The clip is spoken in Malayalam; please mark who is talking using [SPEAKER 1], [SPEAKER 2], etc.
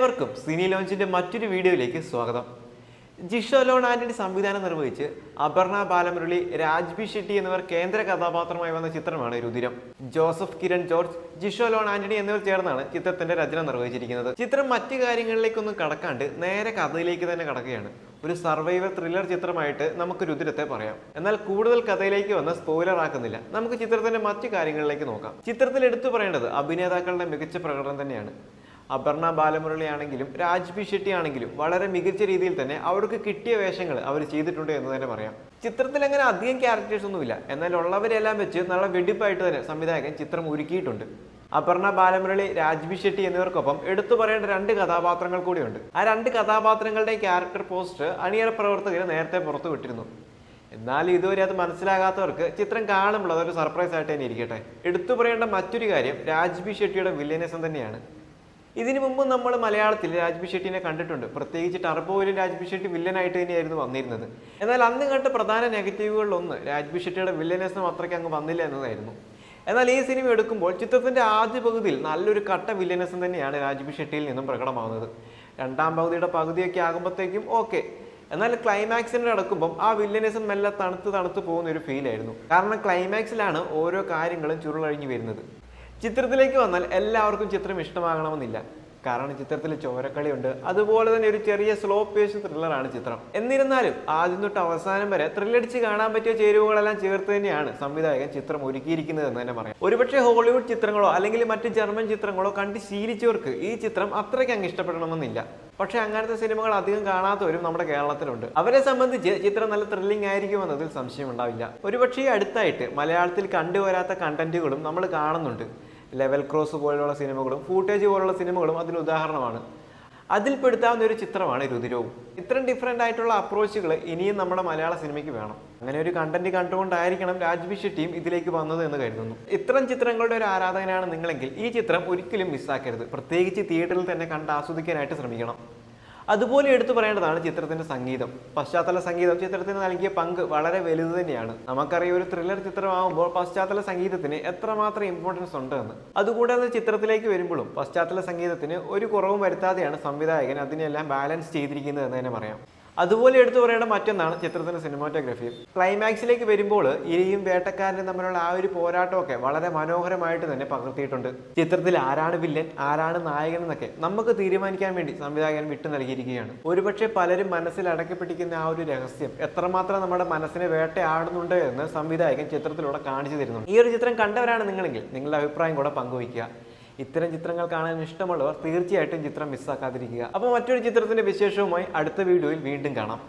[SPEAKER 1] ഏവർക്കും സിനി ലോഞ്ചിന്റെ മറ്റൊരു വീഡിയോയിലേക്ക് സ്വാഗതം. ജിഷോ ലോൺ ആന്റണി സംവിധാനം നിർവഹിച്ച് അപർണ ബാലമുരളി, രാജ്ബി ഷെട്ടി എന്നിവർ കേന്ദ്ര കഥാപാത്രമായി വന്ന ചിത്രമാണ് രുതിരം. ജോസഫ് കിരൺ ജോർജ്, ജിഷോ ലോൺ ആന്റണി എന്നിവർ ചേർന്നാണ് ചിത്രത്തിന്റെ രചന നിർവഹിച്ചിരിക്കുന്നത്. ചിത്രം മറ്റു കാര്യങ്ങളിലേക്കൊന്നും കടക്കാണ്ട് നേരെ കഥയിലേക്ക് തന്നെ കടക്കുകയാണ്. ഒരു സർവൈവൽ ത്രില്ലർ ചിത്രമായിട്ട് നമുക്ക് രുതിരത്തെ പറയാം. എന്നാൽ കൂടുതൽ കഥയിലേക്ക് വന്ന് സ്പോയിലർ ആക്കുന്നില്ല. നമുക്ക് ചിത്രത്തിന്റെ മറ്റു കാര്യങ്ങളിലേക്ക് നോക്കാം. ചിത്രത്തിൽ എടുത്തു പറയേണ്ടത് അഭിനേതാക്കളുടെ മികച്ച പ്രകടനം തന്നെയാണ്. അപർണ ബാലമുരളി ആണെങ്കിലും രാജ്ബി ഷെട്ടി ആണെങ്കിലും വളരെ മികച്ച രീതിയിൽ തന്നെ അവർക്ക് കിട്ടിയ വേഷങ്ങൾ അവർ ചെയ്തിട്ടുണ്ട് എന്ന് തന്നെ പറയാം. ചിത്രത്തിൽ അങ്ങനെ അധികം ക്യാരക്ടേഴ്സ് ഒന്നുമില്ല. എന്നാൽ ഉള്ളവരെല്ലാം വെച്ച് നല്ല വെടിപ്പായിട്ട് തന്നെ സംവിധായകൻ ചിത്രം ഒരുക്കിയിട്ടുണ്ട്. അപർണ ബാലമുരളി, രാജ്ബി ഷെട്ടി എന്നിവർക്കൊപ്പം എടുത്തു പറയേണ്ട രണ്ട് കഥാപാത്രങ്ങൾ കൂടിയുണ്ട്. ആ രണ്ട് കഥാപാത്രങ്ങളുടെ ക്യാരക്ടർ പോസ്റ്റർ അണിയറ പ്രവർത്തകർ നേരത്തെ പുറത്തു വിട്ടിരുന്നു. എന്നാൽ ഇതുവരെ അത് മനസ്സിലാകാത്തവർക്ക് ചിത്രം കാണുമ്പോൾ അതൊരു സർപ്രൈസ് ആയിട്ട് തന്നെ ഇരിക്കട്ടെ. എടുത്തു പറയേണ്ട മറ്റൊരു കാര്യം രാജ്ബി ഷെട്ടിയുടെ വില്ലനിസം തന്നെയാണ്. ഇതിനു മുമ്പ് നമ്മൾ മലയാളത്തിൽ രാജ്ബി ഷെട്ടിനെ കണ്ടിട്ടുണ്ട്. പ്രത്യേകിച്ച് ടർബോയിലും രാജ്ബി ഷെട്ടി വില്ലനായിട്ട് തന്നെയായിരുന്നു വന്നിരുന്നത്. എന്നാൽ അന്ന് കണ്ട പ്രധാന നെഗറ്റീവുകളിലൊന്ന് രാജ്ബി ഷെട്ടിയുടെ വില്ലനസം അത്രയ്ക്ക് അങ്ങ് വന്നില്ല എന്നതായിരുന്നു. എന്നാൽ ഈ സിനിമ എടുക്കുമ്പോൾ ചിത്രത്തിന്റെ ആദ്യ പകുതിയിൽ നല്ലൊരു കട്ട വില്ലനസം തന്നെയാണ് രാജ്ബി ഷെട്ടിയിൽ നിന്നും പ്രകടമാകുന്നത്. രണ്ടാം പകുതിയുടെ പകുതിയൊക്കെ ആകുമ്പോഴത്തേക്കും ഓക്കെ. എന്നാൽ ക്ലൈമാക്സിന് നടക്കുമ്പോൾ ആ വില്ലനിസം മെല്ലെ തണുത്ത് പോകുന്ന ഒരു ഫീൽ ആയിരുന്നു. കാരണം ക്ലൈമാക്സിലാണ് ഓരോ കാര്യങ്ങളും ചുരുളഴിഞ്ഞു വരുന്നത്. ചിത്രത്തിലേക്ക് വന്നാൽ എല്ലാവർക്കും ചിത്രം ഇഷ്ടമാകണമെന്നില്ല. കാരണം ചിത്രത്തിൽ ചോരക്കളിയുണ്ട്. അതുപോലെ തന്നെ ഒരു ചെറിയ സ്ലോ പേസ് ത്രില്ലറാണ് ചിത്രം. എന്നിരുന്നാലും ആദ്യം തൊട്ട് അവസാനം വരെ ത്രില്ലടിച്ച് കാണാൻ പറ്റിയ ചേരുവകളെല്ലാം ചേർത്ത് തന്നെയാണ് സംവിധായകൻ ചിത്രം ഒരുക്കിയിരിക്കുന്നത് എന്ന് തന്നെ പറയാം. ഒരുപക്ഷെ ഹോളിവുഡ് ചിത്രങ്ങളോ അല്ലെങ്കിൽ മറ്റ് ജർമ്മൻ ചിത്രങ്ങളോ കണ്ട് ശീലിച്ചവർക്ക് ഈ ചിത്രം അത്രയ്ക്ക് അങ്ങ് ഇഷ്ടപ്പെടണമെന്നില്ല. പക്ഷെ അങ്ങനത്തെ സിനിമകൾ അധികം കാണാത്തവരും നമ്മുടെ കേരളത്തിലുണ്ട്. അവരെ സംബന്ധിച്ച് ചിത്രം നല്ല ത്രില്ലിംഗ് ആയിരിക്കുമെന്നതിൽ സംശയം ഉണ്ടാവില്ല. ഒരുപക്ഷെ അടുത്തായിട്ട് മലയാളത്തിൽ കണ്ടുവരാത്ത കണ്ടന്റുകളും നമ്മൾ കാണുന്നുണ്ട്. ലെവൽ ക്രോസ് പോലുള്ള സിനിമകളും ഫൂട്ടേജ് പോലുള്ള സിനിമകളും അതിന് ഉദാഹരണമാണ്. അതിൽപ്പെടുത്താവുന്ന ഒരു ചിത്രമാണ് രുതിരവും. ഇത്തരം ഡിഫറെൻ്റ് ആയിട്ടുള്ള അപ്രോച്ചുകൾ ഇനിയും നമ്മുടെ മലയാള സിനിമയ്ക്ക് വേണം. അങ്ങനെ ഒരു കണ്ടന്റ് കണ്ടുകൊണ്ടായിരിക്കണം രാജ്ബി ഷെട്ടിയും ഇതിലേക്ക് വന്നത് എന്ന് കരുതുന്നു. ഇത്തരം ചിത്രങ്ങളുടെ ഒരു ആരാധകനാണ് നിങ്ങളെങ്കിൽ ഈ ചിത്രം ഒരിക്കലും മിസ്സാക്കരുത്. പ്രത്യേകിച്ച് തിയേറ്ററിൽ തന്നെ കണ്ട് ആസ്വദിക്കാനായിട്ട് ശ്രമിക്കണം. അതുപോലെ എടുത്തു പറയേണ്ടതാണ് ചിത്രത്തിന്റെ സംഗീതം. പശ്ചാത്തല സംഗീതം ചിത്രത്തിന് നൽകിയ പങ്ക് വളരെ വലുത് തന്നെയാണ്. നമുക്കറിയാം, ഒരു ത്രില്ലർ ചിത്രമാകുമ്പോൾ പശ്ചാത്തല സംഗീതത്തിന് എത്രമാത്രം ഇമ്പോർട്ടൻസ് ഉണ്ട് എന്ന്. അതുകൂടാതെ ചിത്രത്തിലേക്ക് വരുമ്പോഴും പശ്ചാത്തല സംഗീതത്തിന് ഒരു കുറവും വരുത്താതെയാണ് സംവിധായകൻ അതിനെല്ലാം ബാലൻസ് ചെയ്തിരിക്കുന്നത് എന്ന് തന്നെ പറയാം. അതുപോലെ എടുത്തു പറയേണ്ട മറ്റൊന്നാണ് ചിത്രത്തിന്റെ സിനിമാറ്റോഗ്രഫി. ക്ലൈമാക്സിലേക്ക് വരുമ്പോൾ ഇരയും വേട്ടക്കാരനും തമ്മിലുള്ള ആ ഒരു പോരാട്ടമൊക്കെ വളരെ മനോഹരമായിട്ട് തന്നെ പകർത്തിയിട്ടുണ്ട്. ചിത്രത്തിൽ ആരാണ് വില്ലൻ, ആരാണ് നായകൻ എന്നൊക്കെ നമുക്ക് തീരുമാനിക്കാൻ വേണ്ടി സംവിധായകൻ വിട്ടു നൽകിയിരിക്കുകയാണ്. ഒരുപക്ഷെ പലരും മനസ്സിൽ അടക്കപ്പെട്ടിരിക്കുന്ന ആ ഒരു രഹസ്യം എത്രമാത്രം നമ്മുടെ മനസ്സിനെ വേട്ടയാടുന്നുണ്ട് എന്ന് സംവിധായകൻ ചിത്രത്തിലൂടെ കാണിച്ചു തരുന്നുണ്ട്. ഈ ഒരു ചിത്രം കണ്ടവരാണ് നിങ്ങളെങ്കിൽ നിങ്ങളുടെ അഭിപ്രായം കൂടെ പങ്കുവയ്ക്കുക. ഇത്തരം ചിത്രങ്ങൾ കാണാൻ ഇഷ്ടമുള്ളവർ തീർച്ചയായിട്ടും ചിത്രം മിസ്സാക്കാതിരിക്കുക. അപ്പോൾ മറ്റൊരു ചിത്രത്തിന്റെ വിശേഷവുമായി അടുത്ത വീഡിയോയിൽ വീണ്ടും കാണാം.